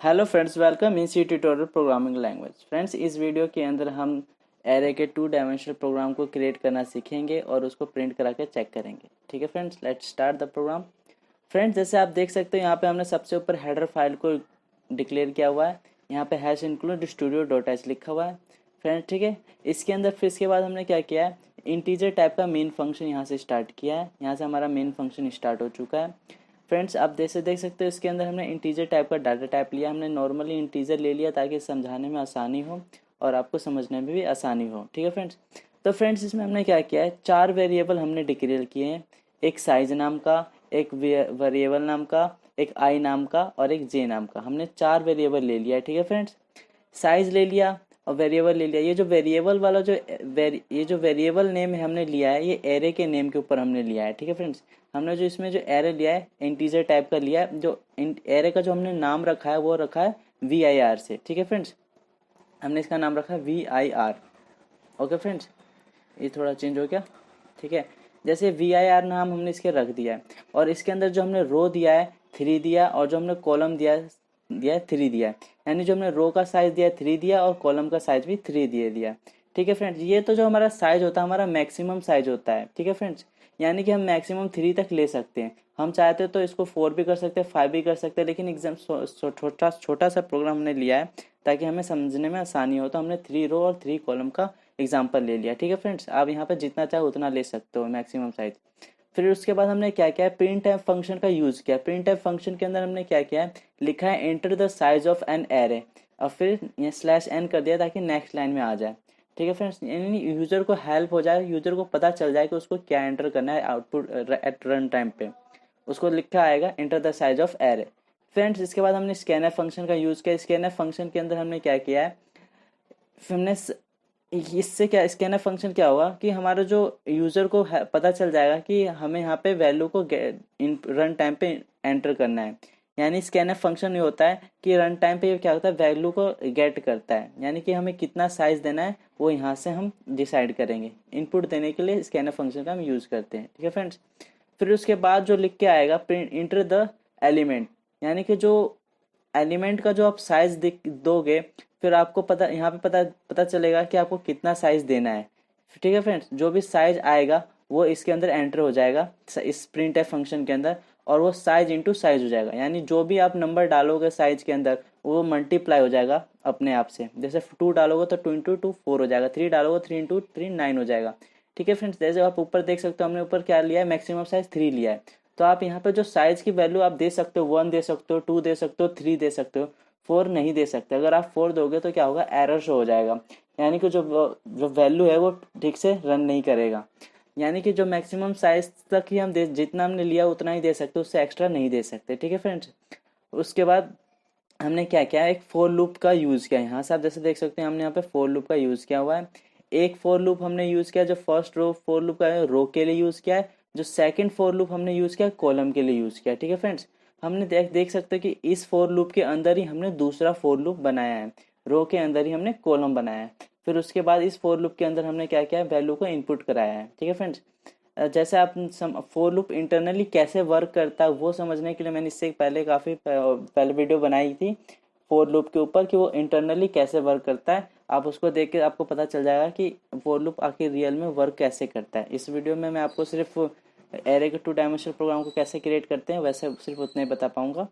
Hello friends, welcome in C tutorial programming language. Friends, इस video के अंदर हम एरे के 2 डायमेंशनल प्रोग्राम को क्रिएट करना सीखेंगे और उसको प्रिंट करा के चेक करेंगे। ठीक है friends, let's start the program. Friends, जैसे आप देख सकते हो यहाँ पे हमने सबसे ऊपर हेडर फाइल को डिक्लेयर किया हुआ है। यहाँ पे hash include studio dot H लिखा हुआ है फ्रेंड्स। ठीक है, इसके अंदर फिर इसके बाद हमने क्या किया है, इंटीजर टाइप का मेन फंक्शन यहाँ से स्टार्ट किया है। यहाँ से हमारा मेन फंक्शन स्टार्ट हो चुका है फ्रेंड्स। आप देख सकते हो इसके अंदर हमने इंटीजर टाइप का डाटा टाइप लिया। हमने नॉर्मली इंटीजर ले लिया ताकि समझाने में आसानी हो और आपको समझने में भी आसानी हो। ठीक है फ्रेंड्स, तो फ्रेंड्स इसमें हमने क्या किया है, 4 वेरिएबल हमने डिक्लेयर किए हैं। एक साइज नाम का, एक वेरिएबल नाम का, एक आई नाम का और एक जे नाम का। हमने 4 वेरिएबल ले लिया है। ठीक है फ्रेंड्स, साइज ले लिया और वेरिएबल ले लिया। ये जो वेरिएबल वाला ये जो वेरिएबल नेम है हमने लिया है, ये एरे के नेम के ऊपर हमने लिया है। ठीक है फ्रेंड्स, हमने जो इसमें जो एरे लिया है इंटीजर टाइप का लिया है। जो एरे का जो हमने नाम रखा है वो रखा है VIR से। ठीक है फ्रेंड्स, हमने इसका नाम रखा है VIR। ओके फ्रेंड्स, ये थोड़ा चेंज हो गया। ठीक है, जैसे VIR नाम हमने इसके रख दिया है और इसके अंदर जो हमने रो दिया है 3 दिया और जो हमने कॉलम दिया है 3 दिया है। यानी जो हमने रो का साइज दिया है 3 दिया और कॉलम का साइज भी 3 दिए दिया। ठीक है फ्रेंड्स, ये तो जो हमारा साइज होता है हमारा मैक्सिमम साइज होता है। ठीक है फ्रेंड्स, यानी कि हम मैक्सिमम 3 तक ले सकते हैं। हम चाहते हो तो इसको 4 भी कर सकते हैं, 5 भी कर सकते हैं, लेकिन एग्जाम छोटा सा प्रोग्राम हमने लिया है ताकि हमें समझने में आसानी हो, तो हमने 3 रो और 3 कॉलम का एग्जाम्पल ले लिया। ठीक है फ्रेंड्स, आप यहाँ पे जितना चाहे उतना ले सकते हो मैक्सिमम साइज। फिर उसके बाद हमने क्या किया है, प्रिंट टाइप फंक्शन का यूज किया। प्रिंट टाइप फंक्शन के अंदर हमने क्या किया है, लिखा है enter the size of an array और फिर ये /n कर दिया ताकि नेक्स्ट लाइन में आ जाए। ठीक है फ्रेंड्स, यानी यूजर को हेल्प हो जाए, यूजर को पता चल जाए कि उसको क्या एंटर करना है आउटपुट एट रन टाइम पे। उसको लिखा आएगा enter the size of array. Friends, इसके बाद हमने स्कैनर फंक्शन का यूज किया। स्कैनर फंक्शन के अंदर हमने क्या किया है, हमने इससे क्या स्कैनर फंक्शन क्या होगा कि हमारा जो यूज़र को पता चल जाएगा कि हमें यहाँ पे वैल्यू को इन रन टाइम पे एंटर करना है। यानी स्कैनर फंक्शन ये होता है कि रन टाइम पे ये क्या होता है, वैल्यू को गेट करता है। यानी कि हमें कितना साइज देना है वो यहाँ से हम डिसाइड करेंगे। इनपुट देने के लिए स्कैनर फंक्शन का हम यूज़ करते हैं। ठीक है फ्रेंड्स, फिर उसके बाद जो लिख के आएगा प्रिंट इंटर द एलिमेंट, यानी कि जो एलिमेंट का जो आप साइज दोगे फिर आपको पता यहाँ पे पता चलेगा कि आपको कितना साइज देना है। ठीक है फ्रेंड्स, जो भी साइज आएगा वो इसके अंदर एंटर हो जाएगा इस प्रिंट फंक्शन के अंदर और वो साइज इंटू साइज हो जाएगा। यानी जो भी आप नंबर डालोगे साइज के अंदर वो मल्टीप्लाई हो जाएगा अपने आप से। जैसे 2 डालोगे तो 2 इंटू 2 4 हो जाएगा, 3 डालोगे 3 इंटू 3 9 हो जाएगा। ठीक है फ्रेंड्स, जैसे आप ऊपर देख सकते हो हमने ऊपर क्या लिया है, मैक्सिमम साइज 3 लिया है। तो आप यहाँ पे जो साइज की वैल्यू आप दे सकते हो 1 दे सकते हो, 2 दे सकते हो, 3 दे सकते हो, 4 नहीं दे सकते। अगर आप 4 दोगे तो क्या होगा, एरर शो हो जाएगा। यानी कि जो वैल्यू है वो ठीक से रन नहीं करेगा। यानी कि जो मैक्सिमम साइज तक ही हम दे, जितना हमने लिया उतना ही दे सकते, उससे एक्स्ट्रा नहीं दे सकते। ठीक है फ्रेंड्स, उसके बाद हमने क्या किया, एक फोर लूप का यूज़ किया। यहाँ से आप जैसे देख सकते हैं हमने यहाँ पे फोर लूप का यूज़ किया हुआ है। एक फोर लूप हमने यूज़ किया जो फर्स्ट रो फोर लूप का है रो के लिए यूज़ किया है। जो सेकंड फोर लूप हमने यूज़ किया कॉलम के लिए यूज़ किया। ठीक है फ्रेंड्स, हमने देख सकते हैं कि इस फोर लूप के अंदर ही हमने दूसरा फोर लूप बनाया है, रो के अंदर ही हमने कॉलम बनाया है। फिर उसके बाद इस फोर लूप के अंदर हमने क्या किया है, वैल्यू को इनपुट कराया है। ठीक है फ्रेंड्स, जैसे आप फोर लूप इंटरनली कैसे वर्क करता है वो समझने के लिए मैंने इससे पहले काफ़ी पहले वीडियो बनाई थी फोर लूप के ऊपर कि वो इंटरनली कैसे वर्क करता है। आप उसको देख के आपको पता चल जाएगा कि फोर लूप आखिर रियल में वर्क कैसे करता है। इस वीडियो में मैं आपको सिर्फ एरे के 2 डायमेंशनल प्रोग्राम को कैसे क्रिएट करते हैं वैसे सिर्फ उतना ही बता पाऊंगा।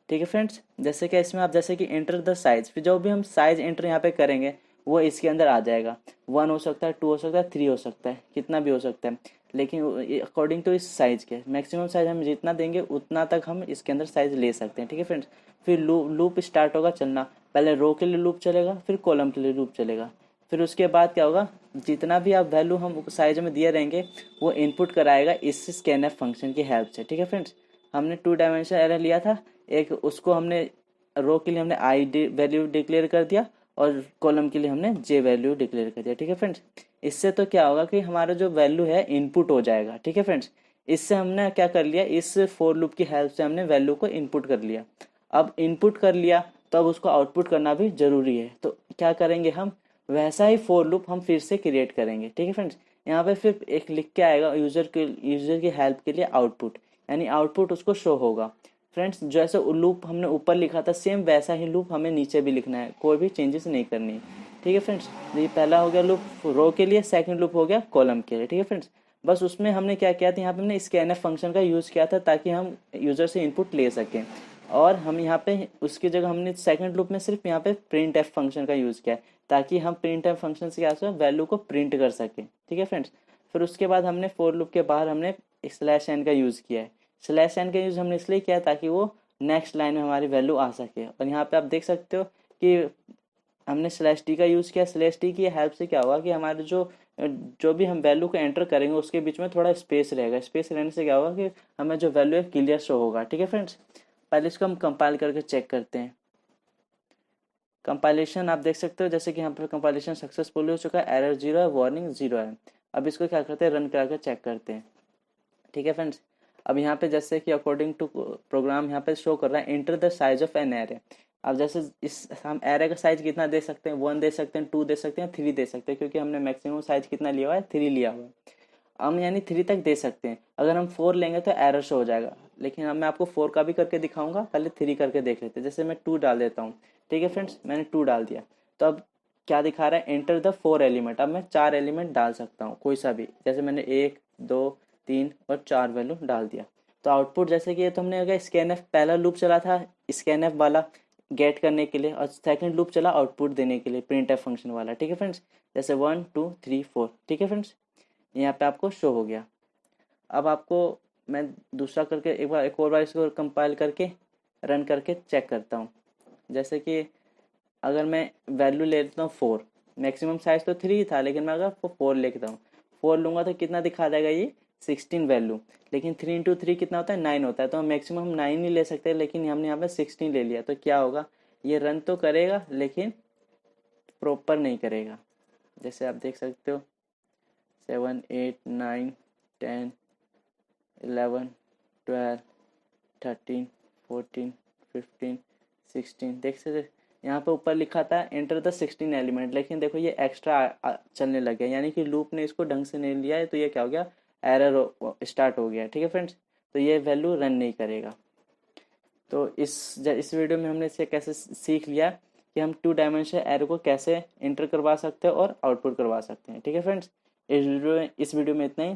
ठीक है फ्रेंड्स, जैसे कि इसमें आप जैसे कि एंटर द साइज, फिर जो भी हम साइज एंटर यहाँ पे करेंगे वो इसके अंदर आ जाएगा। 1 हो सकता है, 2 हो सकता है, 3 हो सकता है, कितना भी हो सकता है, लेकिन अकॉर्डिंग टू इस साइज के मैक्सिमम साइज हम जितना देंगे उतना तक हम इसके अंदर साइज ले सकते हैं। ठीक है फ्रेंड्स, फिर लूप स्टार्ट होगा चलना। पहले रो के लिए लूप चलेगा, फिर कॉलम के लिए लूप चलेगा। फिर उसके बाद क्या होगा, जितना भी आप वैल्यू हम साइज में दिए रहेंगे वो इनपुट कराएगा इस स्कैनफ फंक्शन की हेल्प से। ठीक है फ्रेंड्स, हमने 2 डायमेंशनल एरे लिया था, एक उसको हमने रो के लिए हमने आई वैल्यू डिक्लेयर कर दिया और कॉलम के लिए हमने जे वैल्यू डिक्लेयर कर दिया। ठीक है फ्रेंड्स, इससे तो क्या होगा कि हमारा जो वैल्यू है इनपुट हो जाएगा। ठीक है फ्रेंड्स, इससे हमने क्या कर लिया, इस फोर लूप की हेल्प से हमने वैल्यू को इनपुट कर लिया। अब इनपुट कर लिया तो अब उसको आउटपुट करना भी जरूरी है। तो क्या करेंगे हम, वैसा ही फोर लूप हम फिर से क्रिएट करेंगे। ठीक है फ्रेंड्स, यहाँ पे फिर एक लिख के आएगा यूजर की हेल्प के लिए आउटपुट, यानी आउटपुट उसको शो होगा। फ्रेंड्स जैसे लूप हमने ऊपर लिखा था सेम वैसा ही लूप हमें नीचे भी लिखना है, कोई भी चेंजेस नहीं करनी है। ठीक है फ्रेंड्स, ये पहला हो गया लूप रो के लिए, सेकंड लूप हो गया कॉलम के लिए। ठीक है फ्रेंड्स, बस उसमें हमने क्या किया था, यहाँ पे हमने स्कैनफ फंक्शन का यूज़ किया था ताकि हम यूज़र से इनपुट ले सकें। और हम यहाँ पे उसकी जगह हमने सेकंड लूप में सिर्फ यहाँ पे प्रिंट एफ फंक्शन का यूज़ किया है ताकि हम प्रिंट एफ फंक्शन से क्या वैल्यू को प्रिंट कर सकें। ठीक है फ्रेंड्स, फिर उसके बाद हमने फोर लूप के बाहर हमने स्लैश एन का यूज़ किया है। स्लैश एन का यूज़ हमने इसलिए किया है ताकि वो नेक्स्ट लाइन में हमारी वैल्यू आ सके। और यहाँ पे आप देख सकते हो कि हमने स्लैश टी का यूज़ किया। स्लैश टी की हेल्प से क्या होगा कि हमारे जो भी हम वैल्यू को एंटर करेंगे उसके बीच में थोड़ा स्पेस रहेगा। स्पेस रहने से क्या होगा कि हमें जो वैल्यू है क्लियर शो होगा। ठीक है फ्रेंड्स, पहले इसको हम कंपाइल करके चेक करते हैं। कंपाइलेशन आप देख सकते हो जैसे कि यहाँ पर कंपाइलेशन सक्सेसफुल हो चुका है, एरर 0 है, वार्निंग 0 है। अब इसको क्या करते हैं, रन करके चेक करते हैं। ठीक है फ्रेंड्स, अब यहाँ पे जैसे कि अकॉर्डिंग टू प्रोग्राम यहाँ पे शो कर रहा है enter the size of an array. अब जैसे इस हम एरे का साइज कितना दे सकते हैं, 1 दे सकते हैं, 2 दे सकते हैं, 3 दे सकते हैं, क्योंकि हमने मैक्सिमम साइज कितना लिया हुआ है, 3 लिया हुआ है। हम यानी 3 तक दे सकते हैं। अगर हम 4 लेंगे तो एरर शो हो जाएगा, लेकिन अब मैं आपको 4 का भी करके दिखाऊंगा। पहले 3 करके देख लेते हैं। जैसे मैं 2 डाल देता हूँ। ठीक है फ्रेंड्स, मैंने 2 डाल दिया, तो अब क्या दिखा रहा है, एंटर द 4 एलिमेंट। अब मैं 4 एलिमेंट डाल सकता हूँ कोई सा भी, जैसे मैंने 1 2 3 और 4 वैल्यू डाल दिया। तो आउटपुट जैसे कि ये तो हमने अगर स्कैनएफ पहला लूप चला था स्कैनएफ वाला गेट करने के लिए, और सेकंड लूप चला आउटपुट देने के लिए प्रिंट एफ फंक्शन वाला। ठीक है फ्रेंड्स, जैसे 1 2 3 4। ठीक है फ्रेंड्स, यहाँ पे आपको शो हो गया। अब आपको मैं दूसरा करके एक और बार इसको कंपाइल करके रन करके चेक करता हूँ। जैसे कि अगर मैं वैल्यू ले लेता हूँ 4, मैक्सिमम साइज तो 3 था, लेकिन मैं अगर 4 लेता हूँ, 4 लूँगा तो कितना दिखा देगा ये 16 वैल्यू। लेकिन 3 इंटू 3 कितना होता है, 9 होता है। तो हम मैक्सिमम 9 ही ले सकते हैं, लेकिन हमने यहाँ पे 16 ले लिया। तो क्या होगा, ये रन तो करेगा लेकिन प्रॉपर नहीं करेगा। जैसे आप देख सकते हो 7 8 9 10 11 12 13 14 15 16। देख सकते यहाँ पे ऊपर लिखा था एंटर द 16 एलिमेंट, लेकिन देखो ये एक्स्ट्रा चलने लग गया, यानी कि लूप ने इसको ढंग से नहीं लिया है। तो ये क्या हो गया, एरर स्टार्ट हो गया। ठीक है फ्रेंड्स, तो ये वैल्यू रन नहीं करेगा। तो इस वीडियो में हमने इसे कैसे सीख लिया कि हम 2 डायमेंशनल एरे को कैसे एंटर करवा सकते हैं और आउटपुट करवा सकते हैं। ठीक है फ्रेंड्स, इस वीडियो में इतना ही।